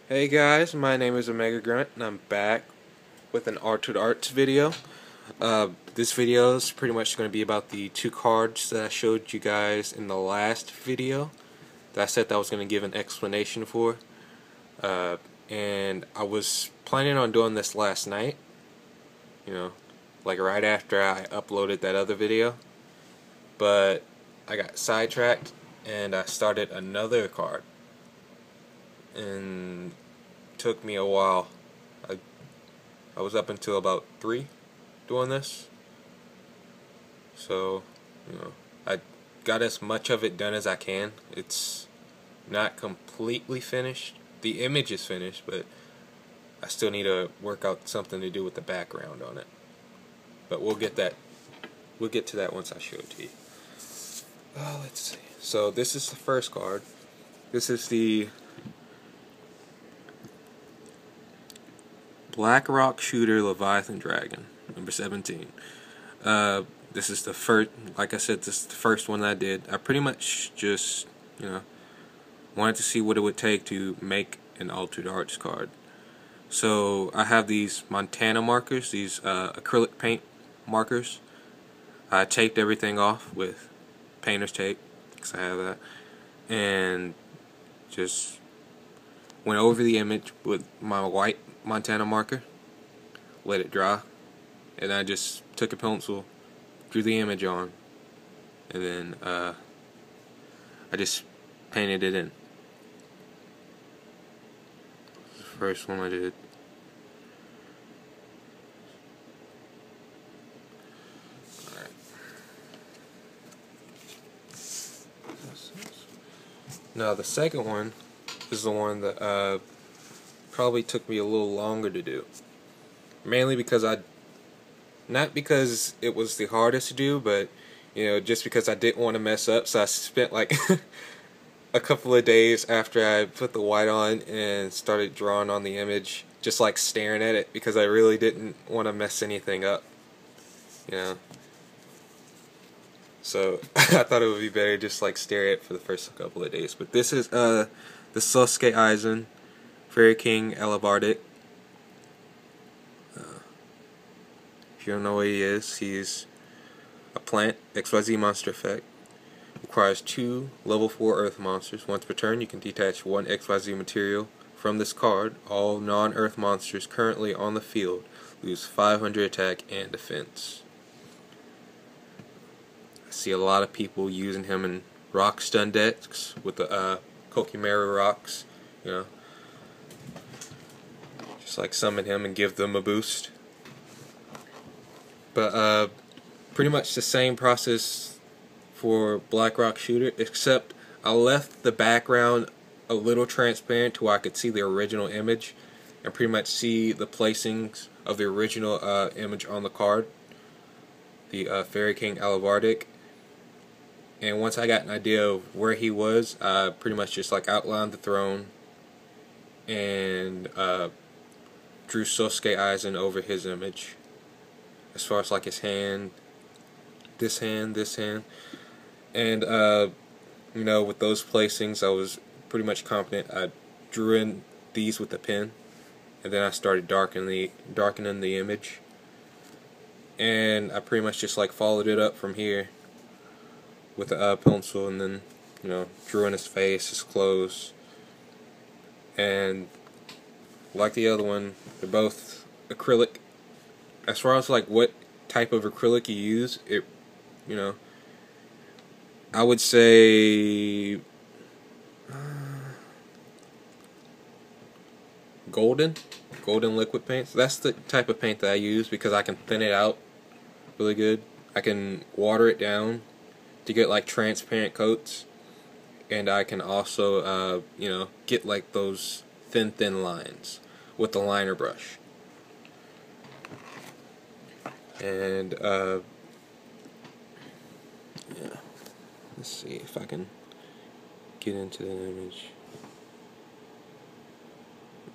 Hey guys, my name is Grunt, and I'm back with an Altered Arts video. This video is pretty much going to be about the two cards that I showed you guys in the last video that I said that I was going to give an explanation for. And I was planning on doing this last night, like right after I uploaded that other video. But I got sidetracked and I started another card. And took me a while. I was up until about 3 doing this. So, I got as much of it done as I can. It's not completely finished. The image is finished, but I still need to work out something to do with the background on it. But we'll get to that once I show it to you. Let's see. So this is the first card. This is the Black Rock Shooter Leviathan Dragon, number 17. This is the first, like I said, this is the first one that I did. I pretty much just, wanted to see what it would take to make an Altered Arts card. So I have these Montana markers, these acrylic paint markers. I taped everything off with painter's tape, because I have that, and just went over the image with my white Montana marker, let it dry, and I just took a pencil, drew the image on, and then I just painted it in. The first one I did. Alright. Now the second one is the one that probably took me a little longer to do. Mainly because not because it was the hardest to do, but just because I didn't want to mess up. So I spent like a couple of days after I put the white on and started drawing on the image, just like staring at it, because I really didn't want to mess anything up. So I thought it would be better just like stare at it for the first couple of days. But this is the Sosuke Aizen Fairy King Alabardic. If you don't know what he is, he's a plant, XYZ monster effect. Requires 2 level 4 earth monsters. Once per turn, you can detach 1 XYZ material from this card. All non-earth monsters currently on the field lose 500 attack and defense. I see a lot of people using him in rock stun decks with the Kokimaru rocks, just like summon him and give them a boost. But pretty much the same process for Black Rock Shooter, except I left the background a little transparent to where I could see the original image and pretty much see the placings of the original image on the card, the Fairy King Alabardic. And once I got an idea of where he was, I pretty much just like outlined the throne and drew Sosuke Aizen over his image. As far as like his hand, this hand, and with those placings, I was pretty much confident. I drew in these with the pen, and then I started darkening the image, and I pretty much just like followed it up from here with a pencil, and then drew in his face, his clothes, and like the other one, they're both acrylic. As far as like what type of acrylic you use, I would say golden liquid paint. So that's the type of paint that I use, because I can thin it out really good. I can water it down to get like transparent coats, and I can also get like those thin lines with the liner brush. And yeah, let's see if I can get into the image.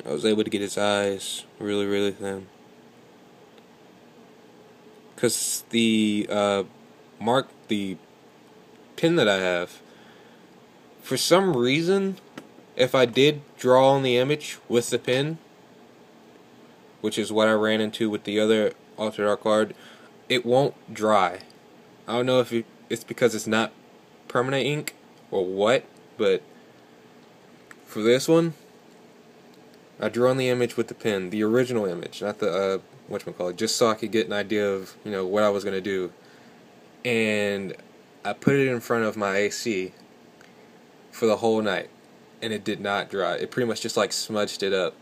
I was able to get his eyes really thin, because the pen that I have, for some reason, if I did draw on the image with the pen, which is what I ran into with the other Altered Art card, it won't dry. I don't know if it's because it's not permanent ink or what, but for this one, I drew on the image with the pen, the original image, not the whatchamacallit, just so I could get an idea of, you know, what I was gonna do. And I put it in front of my AC for the whole night, and it did not dry. It pretty much just like smudged it up.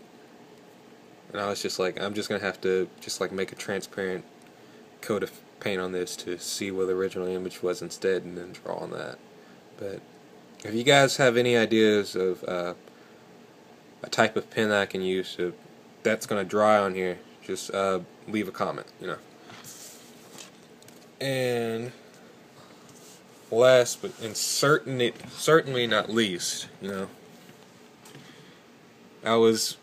And I was just like, I'm just gonna have to just like make a transparent coat of paint on this to see what the original image was instead, and then draw on that. But if you guys have any ideas of a type of pen that I can use that's gonna dry on here, just leave a comment, you know. And last but certainly not least, you know, I was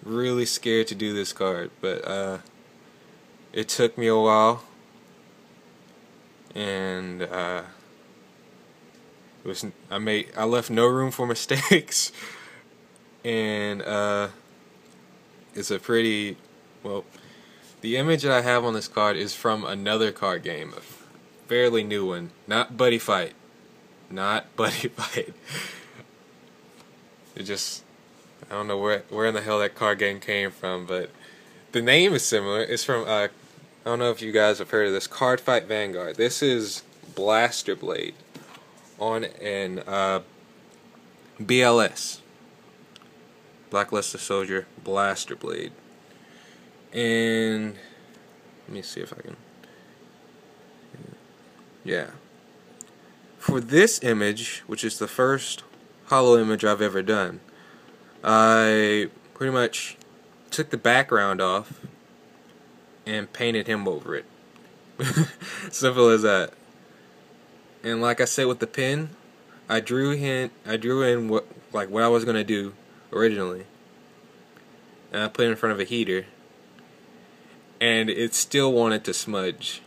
really scared to do this card, but it took me a while, and I left no room for mistakes, and it's a pretty, well, the image that I have on this card is from another card game, a fairly new one, not Buddy Fight. It just, I don't know where in the hell that card game came from, but the name is similar. It's from, I don't know if you guys have heard of this, Card Fight Vanguard. This is Blaster Blade on an BLS, Blackluster Soldier Blaster Blade. And let me see if I can, yeah. For this image, which is the first hollow image I've ever done, I pretty much took the background off and painted him over it. Simple as that. And like I said with the pen, I drew in what I was gonna do originally, and I put it in front of a heater, and it still wanted to smudge.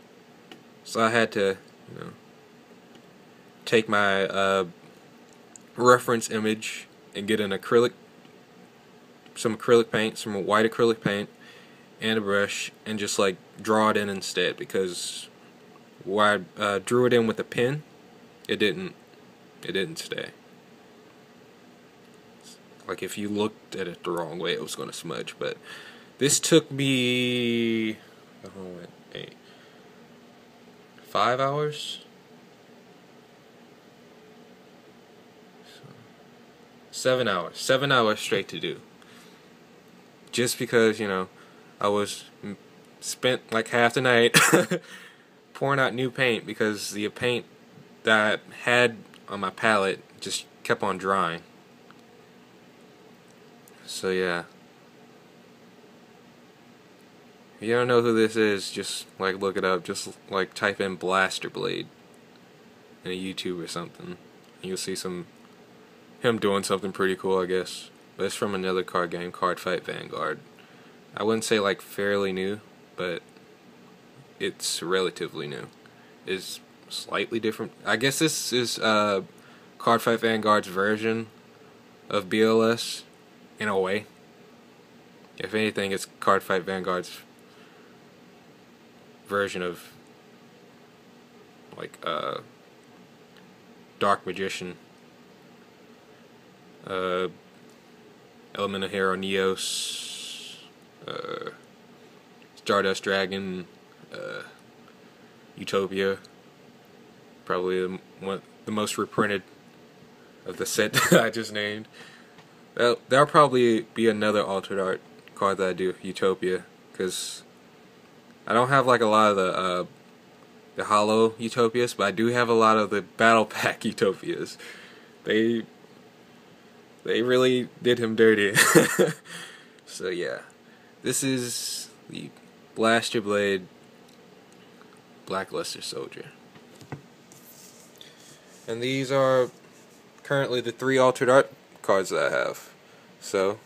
So I had to, you know, take my reference image and get some acrylic paint, some white acrylic paint, and a brush, and just like draw it in instead, because when I drew it in with a pen, it didn't stay. Like if you looked at it the wrong way, it was going to smudge. But this took me 5 hours. 7 hours. 7 hours straight to do. Just because, you know, I spent like half the night pouring out new paint, because the paint that I had on my palette just kept on drying. So yeah. If you don't know who this is, just like look it up. Just like type in Blaster Blade in a YouTube or something, and you'll see him doing something pretty cool, I guess. But it's from another card game, Card Fight Vanguard. I wouldn't say like fairly new, but it's relatively new. It's slightly different. I guess this is Card Fight Vanguard's version of BLS in a way. If anything, it's Card Fight Vanguard's version of like Dark Magician, Elemental Hero Neos, Stardust Dragon, Utopia. Probably the most reprinted of the set that I just named. That'll probably be another Altered Art card that I do, Utopia, because I don't have like a lot of the hollow Utopias, but I do have a lot of the Battle Pack Utopias. They really did him dirty. So yeah, this is the Blaster Blade Blackluster Soldier. And these are currently the 3 Altered Art cards that I have. So,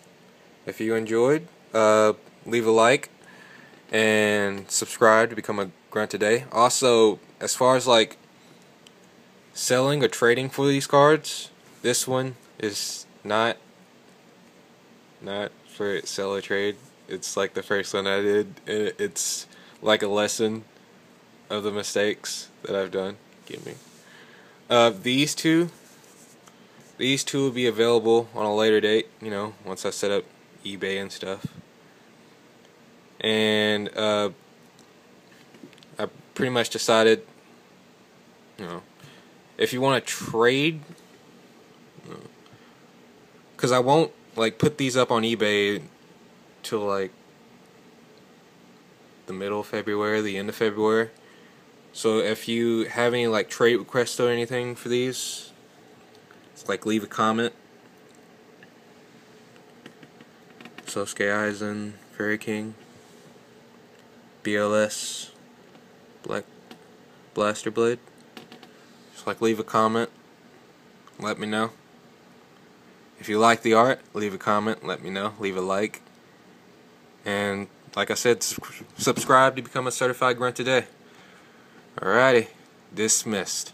if you enjoyed, leave a like and subscribe to become a Grunt today. Also, as far as like selling or trading for these cards, this one is not not for sell or trade. It's like the first one I did. It's like a lesson of the mistakes that I've done. Give me. These two will be available on a later date. You know, once I set up eBay and stuff. And I pretty much decided, you know, if you want to trade, because I won't like put these up on eBay till like the middle of February, the end of February. So if you have any like trade requests or anything for these, it's like leave a comment. Sosuke Aizen, Fairy King, BLS, Black Blaster Blade. Just like leave a comment, let me know. If you like the art, leave a comment, let me know, leave a like. And like I said, subscribe to become a certified grunt today. Alrighty, dismissed.